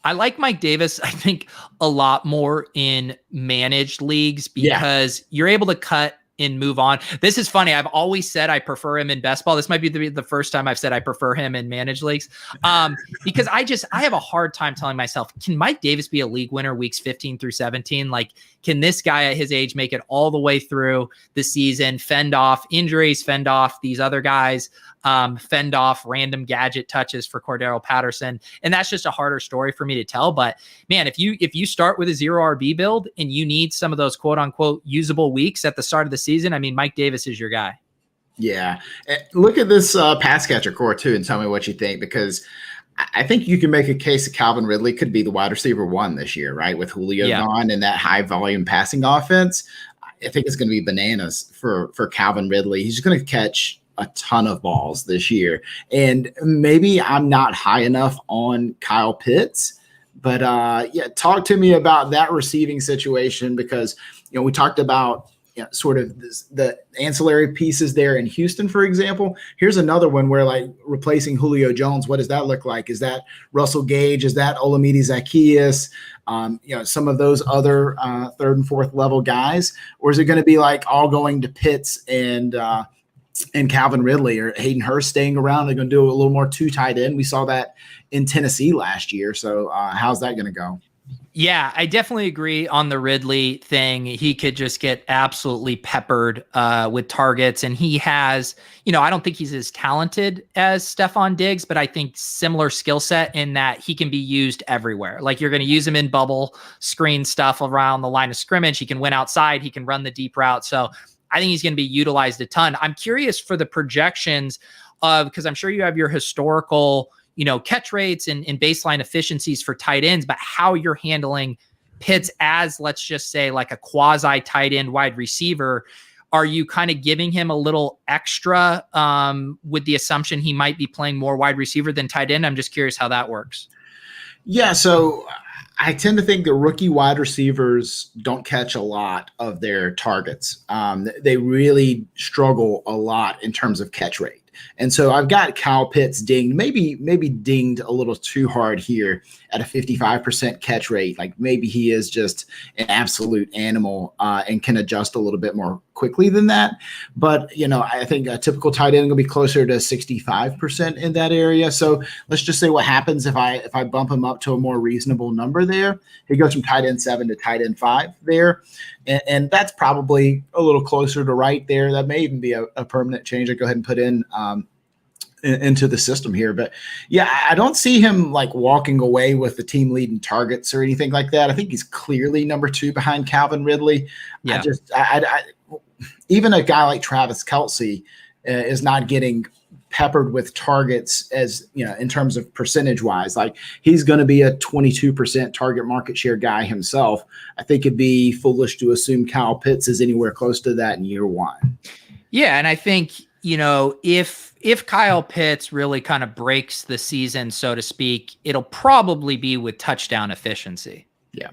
I like Mike Davis, I think, a lot more in managed leagues because you're able to cut and move on. This is funny. I've always said I prefer him in best ball. This might be the first time I've said I prefer him in managed leagues. Because I have a hard time telling myself, can Mike Davis be a league winner weeks 15 through 17? Like, can this guy at his age make it all the way through the season, fend off injuries, fend off these other guys, fend off random gadget touches for Cordero Patterson? And that's just a harder story for me to tell. But man, if you start with a 0 RB build and you need some of those quote unquote usable weeks at the start of the season, I mean, Mike Davis is your guy. Yeah. Look at this pass catcher core too, and tell me what you think, because I think you can make a case that Calvin Ridley could be the wide receiver 1 this year, right? With Julio gone and that high volume passing offense. I think it's going to be bananas for Calvin Ridley. He's going to catch a ton of balls this year. And maybe I'm not high enough on Kyle Pitts, but talk to me about that receiving situation, because, we talked about sort of the ancillary pieces there in Houston, for example. Here's another one where, like, replacing Julio Jones, what does that look like? Is that Russell Gage? Is that Olamide Zaccheaus? Some of those other third and fourth level guys? Or is it going to be like all going to Pitts and Calvin Ridley, or Hayden Hurst staying around? They're going to do a little more 2 tight end. We saw that in Tennessee last year. So how's that going to go? Yeah, I definitely agree on the Ridley thing. He could just get absolutely peppered with targets. And he has, I don't think he's as talented as Stephon Diggs, but I think similar skill set in that he can be used everywhere. Like, you're going to use him in bubble screen stuff around the line of scrimmage. He can win outside. He can run the deep route. So I think he's going to be utilized a ton. I'm curious for the projections because I'm sure you have your historical catch rates and baseline efficiencies for tight ends, but how you're handling Pitts as, let's just say, like a quasi tight end wide receiver. Are you kind of giving him a little extra with the assumption he might be playing more wide receiver than tight end? I'm just curious how that works. Yeah. So I tend to think that rookie wide receivers don't catch a lot of their targets. They really struggle a lot in terms of catch rate. And so I've got Kyle Pitts dinged, maybe dinged a little too hard here at a 55% catch rate. Like, maybe he is just an absolute animal and can adjust a little bit more quickly than that. But, I think a typical tight end will be closer to 65% in that area. So let's just say what happens if I bump him up to a more reasonable number there. He goes from tight end 7 to tight end 5 there. And that's probably a little closer to right there. That may even be a permanent change I go ahead and put in into the system here. But yeah, I don't see him like walking away with the team leading targets or anything like that. I think he's clearly number 2 behind Calvin Ridley. Yeah. I even a guy like Travis Kelce is not getting peppered with targets as, in terms of percentage wise. Like, he's going to be a 22% target market share guy himself. I think it'd be foolish to assume Kyle Pitts is anywhere close to that in year 1. Yeah. And I think, if Kyle Pitts really kind of breaks the season, so to speak, it'll probably be with touchdown efficiency. Yeah.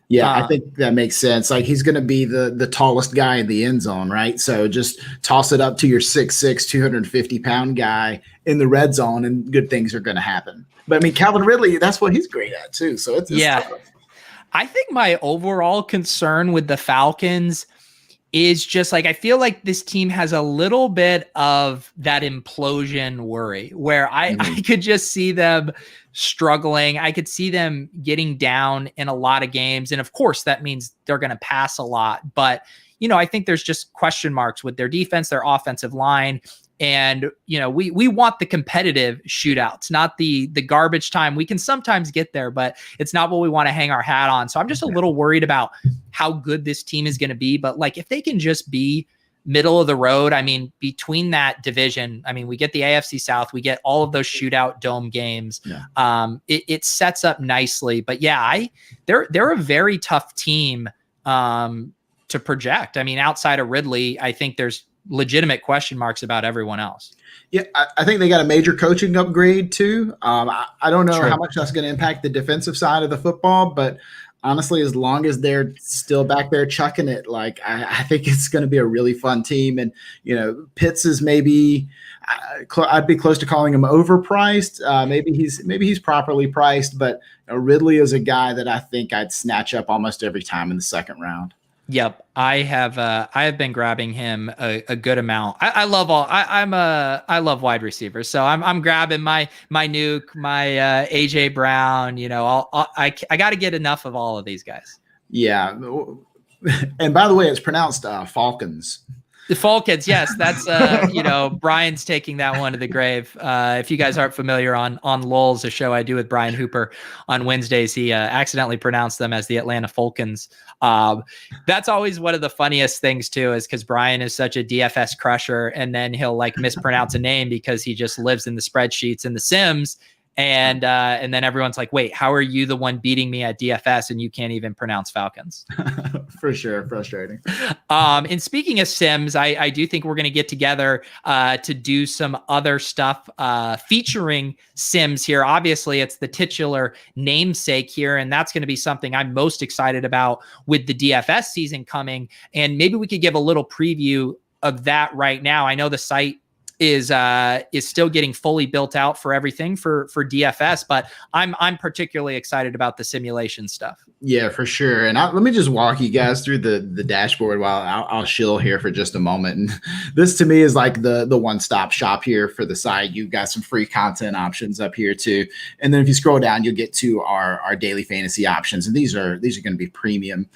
Yeah, I think that makes sense. Like, he's going to be the tallest guy in the end zone, right? So just toss it up to your 6'6", 250-pound guy in the red zone, and good things are going to happen. But, I mean, Calvin Ridley, that's what he's great at, too. So it's tough. I think my overall concern with the Falcons is just like, I feel like this team has a little bit of that implosion worry where I could just see them struggling. I could see them getting down in a lot of games. And of course, that means they're going to pass a lot. But, I think there's just question marks with their defense, their offensive line. And, we want the competitive shootouts, not the garbage time. We can sometimes get there, but it's not what we want to hang our hat on. So I'm just a little worried about how good this team is going to be. But like, if they can just be middle of the road, I mean, between that division, I mean, we get the AFC South, we get all of those shootout dome games. Yeah. It sets up nicely. But yeah, they're a very tough team to project. I mean, outside of Ridley, I think there's legitimate question marks about everyone else. Yeah, I think they got a major coaching upgrade too. I don't know how much that's going to impact the defensive side of the football, but honestly, as long as they're still back there chucking it, like I think it's going to be a really fun team. And Pitts is maybe I'd be close to calling him overpriced. Maybe he's properly priced, but Ridley is a guy that I think I'd snatch up almost every time in the second round. Yep, I have been grabbing him a good amount. I love I love wide receivers, so I'm grabbing my Nuke, my AJ Brown. You know, I got to get enough of all of these guys. Yeah, and by the way, it's pronounced Falcons. The Falcons, yes, that's Brian's taking that one to the grave. If you guys aren't familiar on Lulz, a show I do with Brian Hooper on Wednesdays, he accidentally pronounced them as the Atlanta Falcons. That's always one of the funniest things too, is because Brian is such a DFS crusher, and then he'll like mispronounce a name because he just lives in the spreadsheets in the Sims. And then everyone's like, wait, how are you the one beating me at DFS and you can't even pronounce Falcons? For sure. Frustrating. And speaking of Sims, I do think we're going to get together to do some other stuff featuring Sims here. Obviously, it's the titular namesake here, and that's going to be something I'm most excited about with the DFS season coming. And maybe we could give a little preview of that right now. I know the site is still getting fully built out for everything for DFS, but I'm particularly excited about the simulation stuff. Yeah, for sure. And let me just walk you guys through the dashboard while I'll chill here for just a moment. And this to me is like the one-stop shop here for the site. You've got some free content options up here too. And then if you scroll down, you'll get to our daily fantasy options. And these are going to be premium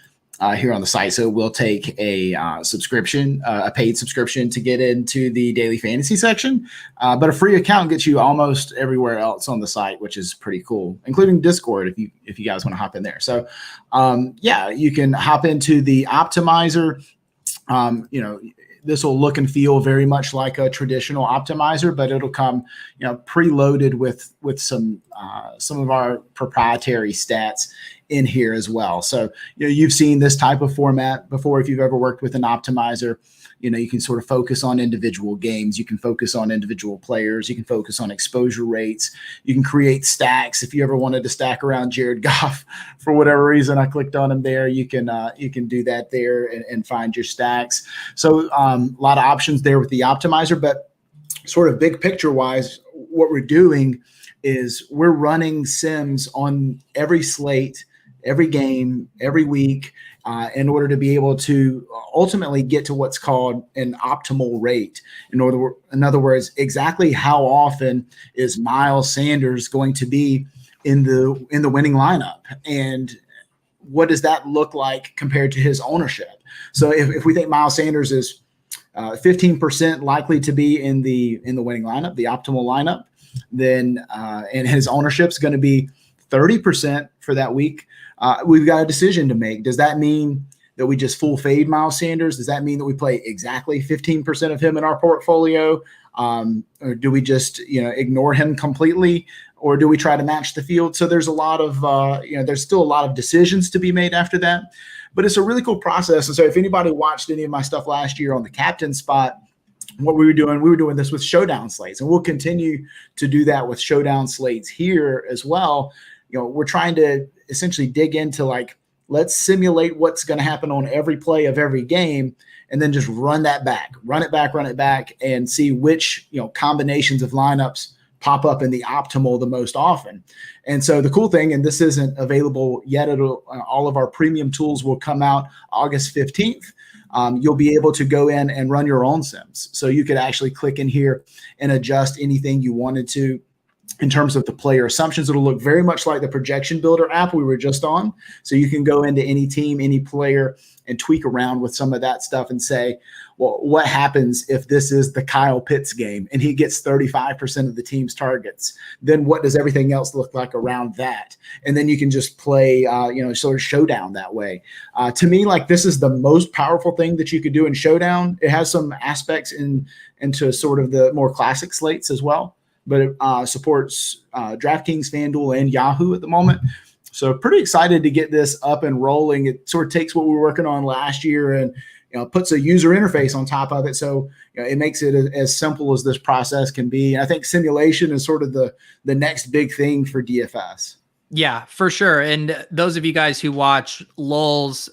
here on the site. So we'll take a subscription, a paid subscription to get into the daily fantasy section. But a free account gets you almost everywhere else on the site, which is pretty cool, including Discord if you guys want to hop in there. So yeah, you can hop into the optimizer. This will look and feel very much like a traditional optimizer, but it'll come, preloaded with some of our proprietary stats in here as well. So, you've seen this type of format before. If you've ever worked with an optimizer, you can sort of focus on individual games. You can focus on individual players. You can focus on exposure rates. You can create stacks. If you ever wanted to stack around Jared Goff for whatever reason, I clicked on him there. You can do that there and find your stacks. So a lot of options there with the optimizer, but sort of big picture wise, what we're doing is we're running sims on every slate, every game, every week, in order to be able to ultimately get to what's called an optimal rate. In other words, exactly how often is Miles Sanders going to be in the winning lineup, and what does that look like compared to his ownership? So if we think Miles Sanders is 15% likely to be in the winning lineup, the optimal lineup, then and his ownership is going to be 30% for that week, we've got a decision to make. Does that mean that we just full fade Miles Sanders? Does that mean that we play exactly 15% of him in our portfolio? Or do we just, ignore him completely? Or do we try to match the field? So there's a lot of, there's still a lot of decisions to be made after that. But it's a really cool process. And so if anybody watched any of my stuff last year on the captain spot, what we were doing this with showdown slates. And we'll continue to do that with showdown slates here as well. We're trying to essentially dig into let's simulate what's going to happen on every play of every game, and then just run it back, and see which, combinations of lineups pop up in the optimal the most often. And so the cool thing, and this isn't available yet, all of our premium tools will come out August 15th. You'll be able to go in and run your own sims. So you could actually click in here and adjust anything you wanted to in terms of the player assumptions. It'll look very much like the projection builder app we were just on. So you can go into any team, any player, and tweak around with some of that stuff and say, well, what happens if this is the Kyle Pitts game and he gets 35% of the team's targets? Then what does everything else look like around that? And then you can just play, sort of showdown that way. To me, this is the most powerful thing that you could do in showdown. It has some aspects into sort of the more classic slates as well, but it supports DraftKings, FanDuel, and Yahoo at the moment. So pretty excited to get this up and rolling. It sort of takes what we were working on last year and puts a user interface on top of it. So it makes it as simple as this process can be. And I think simulation is sort of the next big thing for DFS. Yeah, for sure. And those of you guys who watch Lulz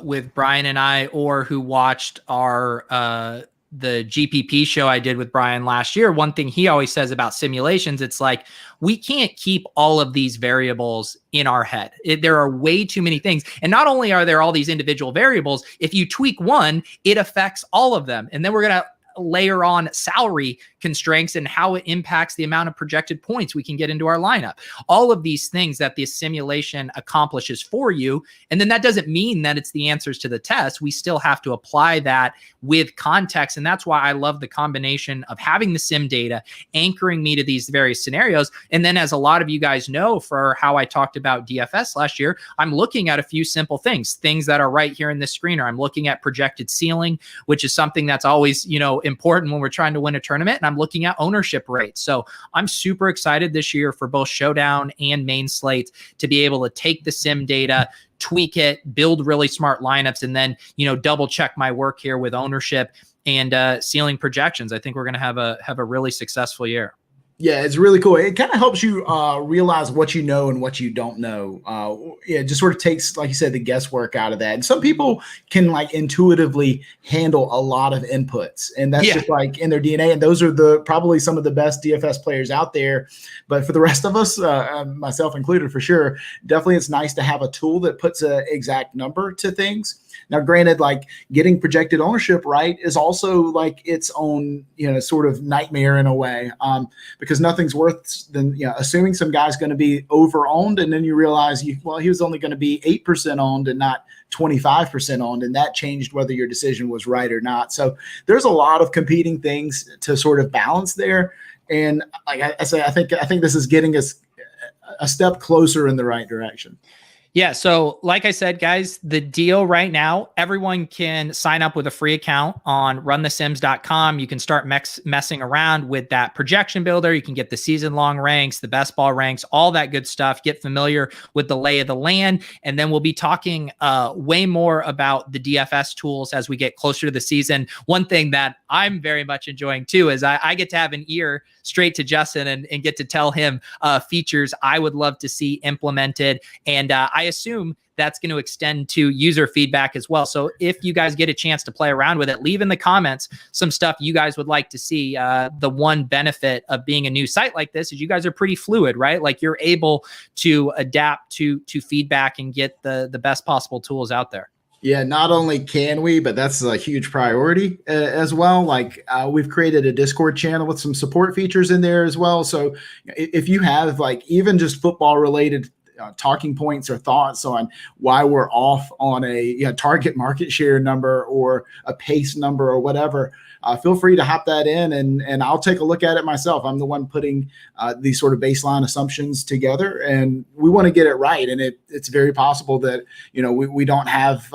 with Brian and I, or who watched our the GPP show I did with Brian last year, one thing he always says about simulations, it's like, we can't keep all of these variables in our head. There are way too many things. And not only are there all these individual variables, if you tweak one, it affects all of them. And then we're going to layer on salary constraints and how it impacts the amount of projected points we can get into our lineup. All of these things that the simulation accomplishes for you. And then that doesn't mean that it's the answers to the test. We still have to apply that with context. And that's why I love the combination of having the sim data, anchoring me to these various scenarios. And then, as a lot of you guys know, for how I talked about DFS last year, I'm looking at a few simple things that are right here in this screener. I'm looking at projected ceiling, which is something that's always, important when we're trying to win a tournament. And I'm looking at ownership rates. So I'm super excited this year for both Showdown and Main Slate to be able to take the sim data, tweak it, build really smart lineups, and then, double check my work here with ownership and ceiling projections. I think we're going to have a really successful year. Yeah, it's really cool. It kind of helps you realize what you know and what you don't know. It just sort of takes, like you said, the guesswork out of that. And some people can intuitively handle a lot of inputs, and that's just in their DNA. And those are probably some of the best DFS players out there. But for the rest of us, myself included, for sure, definitely it's nice to have a tool that puts an exact number to things. Now, granted, getting projected ownership right is also its own, sort of nightmare in a way, because nothing's worse than assuming some guy's going to be over-owned, and then you realize he was only going to be 8% owned and not 25% owned, and that changed whether your decision was right or not. So there's a lot of competing things to sort of balance there, and like I say, I think this is getting us a step closer in the right direction. Yeah. So like I said, guys, the deal right now, everyone can sign up with a free account on runthesims.com. You can start messing around with that projection builder. You can get the season long ranks, the best ball ranks, all that good stuff. Get familiar with the lay of the land. And then we'll be talking way more about the DFS tools as we get closer to the season. One thing that I'm very much enjoying too is I get to have an ear straight to Justin and get to tell him features I would love to see implemented. And I assume that's going to extend to user feedback as well. So if you guys get a chance to play around with it, leave in the comments some stuff you guys would like to see. The one benefit of being a new site like this is you guys are pretty fluid, right? You're able to adapt to feedback and get the best possible tools out there. Yeah, not only can we, but that's a huge priority as well. We've created a Discord channel with some support features in there as well. So if you have even just football related talking points or thoughts on why we're off on a target market share number or a pace number or whatever, feel free to hop that in and I'll take a look at it myself. I'm the one putting these sort of baseline assumptions together, and we want to get it right. And it's very possible that we don't have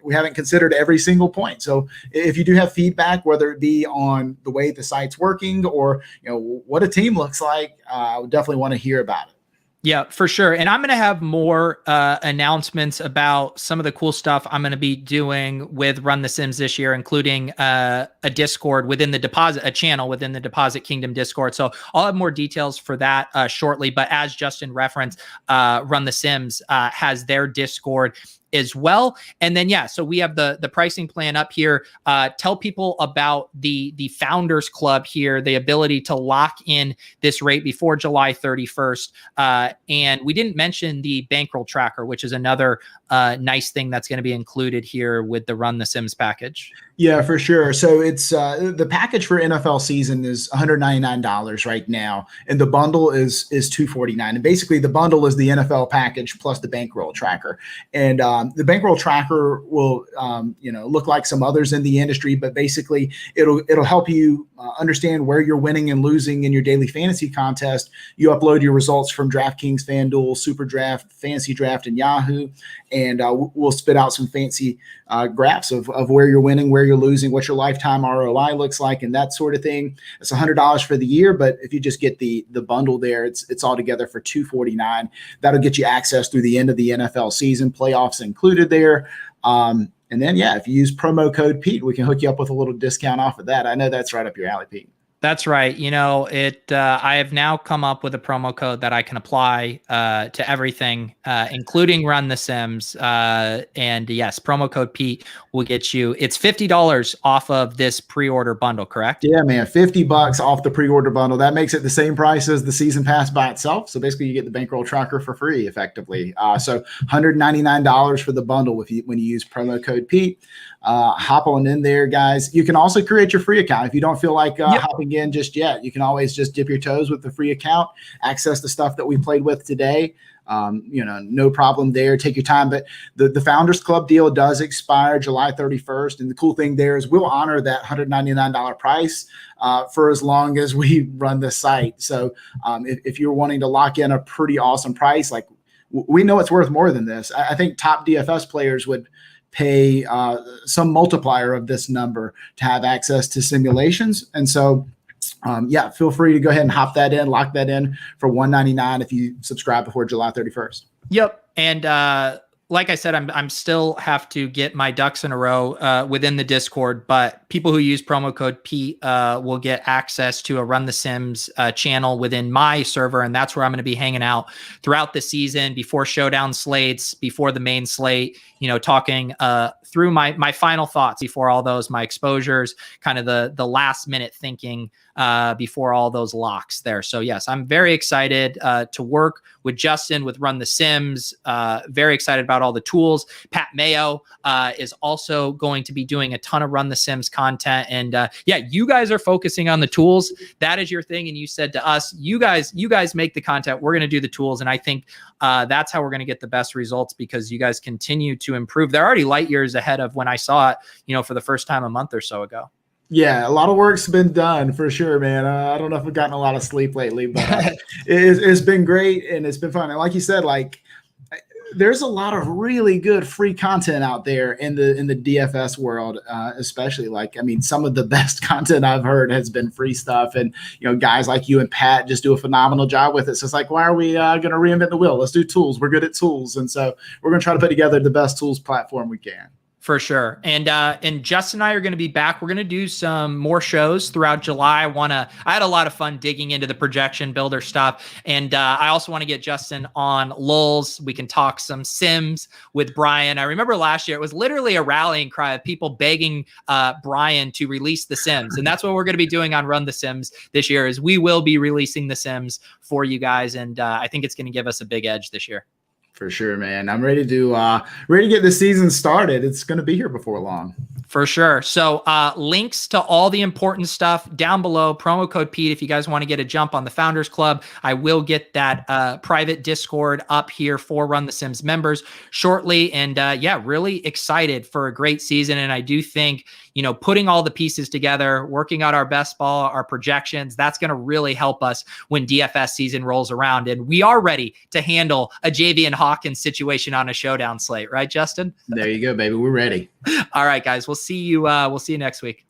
we haven't considered every single point. So if you do have feedback, whether it be on the way the site's working or what a team looks like, I would definitely want to hear about it. Yeah, for sure. And I'm going to have more announcements about some of the cool stuff I'm going to be doing with Run the Sims this year, including a Discord within the a channel within the Deposit Kingdom Discord. So I'll have more details for that shortly. But as Justin referenced, Run the Sims has their Discord as well. And then, so we have the pricing plan up here. Tell people about the Founders Club here, the ability to lock in this rate before July 31st. And we didn't mention the Bankroll Tracker, which is another nice thing that's going to be included here with the Run the Sims package. Yeah, for sure. So it's the package for NFL season is $199 right now, and the bundle is $249. And basically, the bundle is the NFL package plus the Bankroll Tracker. And the Bankroll Tracker will look like some others in the industry, but basically it'll help you understand where you're winning and losing in your daily fantasy contest. You upload your results from DraftKings, FanDuel, SuperDraft, Fantasy Draft, and Yahoo, and we'll spit out some fancy graphs of where you're winning, where you're losing, what your lifetime ROI looks like, and that sort of thing. It's $100 for the year, but if you just get the bundle there, it's all together for $249. That'll get you access through the end of the NFL season, playoffs included there. And then, if you use promo code Pete, we can hook you up with a little discount off of that. I know that's right up your alley, Pete. That's right. You know, I have now come up with a promo code that I can apply to everything, including Run the Sims. And yes, promo code Pete will get you. It's $50 off of this pre-order bundle, correct? Yeah, man, $50 off the pre-order bundle. That makes it the same price as the season pass by itself. So basically, you get the Bankroll Tracker for free, effectively. So $199 for the bundle when you use promo code Pete. Hop on in there, guys. You can also create your free account if you don't feel like hopping in just yet. You can always just dip your toes with the free account, access the stuff that we played with today. No problem there. Take your time. But the Founders Club deal does expire July 31st. And the cool thing there is we'll honor that $199 price for as long as we run the site. So if you're wanting to lock in a pretty awesome price, like we know it's worth more than this. I think top DFS players would pay some multiplier of this number to have access to simulations. And so feel free to go ahead and hop that in, lock that in for $199 if you subscribe before July 31st. Yep. And like I said, I'm still have to get my ducks in a row within the Discord, but people who use promo code Pete will get access to a Run the Sims channel within my server. And that's where I'm going to be hanging out throughout the season, before showdown slates, before the main slate, talking through my final thoughts before all those, my exposures, kind of the last minute thinking before all those locks there. So yes, I'm very excited to work with Justin with Run the Sims. Very excited about all the tools. Pat Mayo is also going to be doing a ton of Run the Sims content. And you guys are focusing on the tools. That is your thing. And you said to us, you guys make the content. We're going to do the tools. And I think that's how we're going to get the best results, because you guys continue to improve. They're already light years ahead of when I saw it, for the first time a month or so ago. Yeah, a lot of work's been done for sure, man. I don't know if I've gotten a lot of sleep lately, but it's been great and it's been fun. And like you said, there's a lot of really good free content out there in the DFS world, especially some of the best content I've heard has been free stuff. And, guys like you and Pat just do a phenomenal job with it. So it's like, why are we going to reinvent the wheel? Let's do tools. We're good at tools. And so we're going to try to put together the best tools platform we can. For sure. And Justin and I are going to be back. We're going to do some more shows throughout July. I had a lot of fun digging into the projection builder stuff. And I also want to get Justin on lulls. We can talk some Sims with Brian. I remember last year, it was literally a rallying cry of people begging Brian to release the Sims. And that's what we're going to be doing on Run the Sims this year, is we will be releasing the Sims for you guys. And I think it's going to give us a big edge this year. For sure, man. I'm ready to get the season started. It's going to be here before long. For sure. So links to all the important stuff down below. Promo code Pete if you guys want to get a jump on the Founders Club. I will get that private Discord up here for Run the Sims members shortly. And really excited for a great season. And I do think, putting all the pieces together, working out our best ball, our projections, that's going to really help us when DFS season rolls around. And we are ready to handle a Javian Hawkins situation on a showdown slate. Right, Justin? There you go, baby. We're ready. All right, guys. We'll see you next week.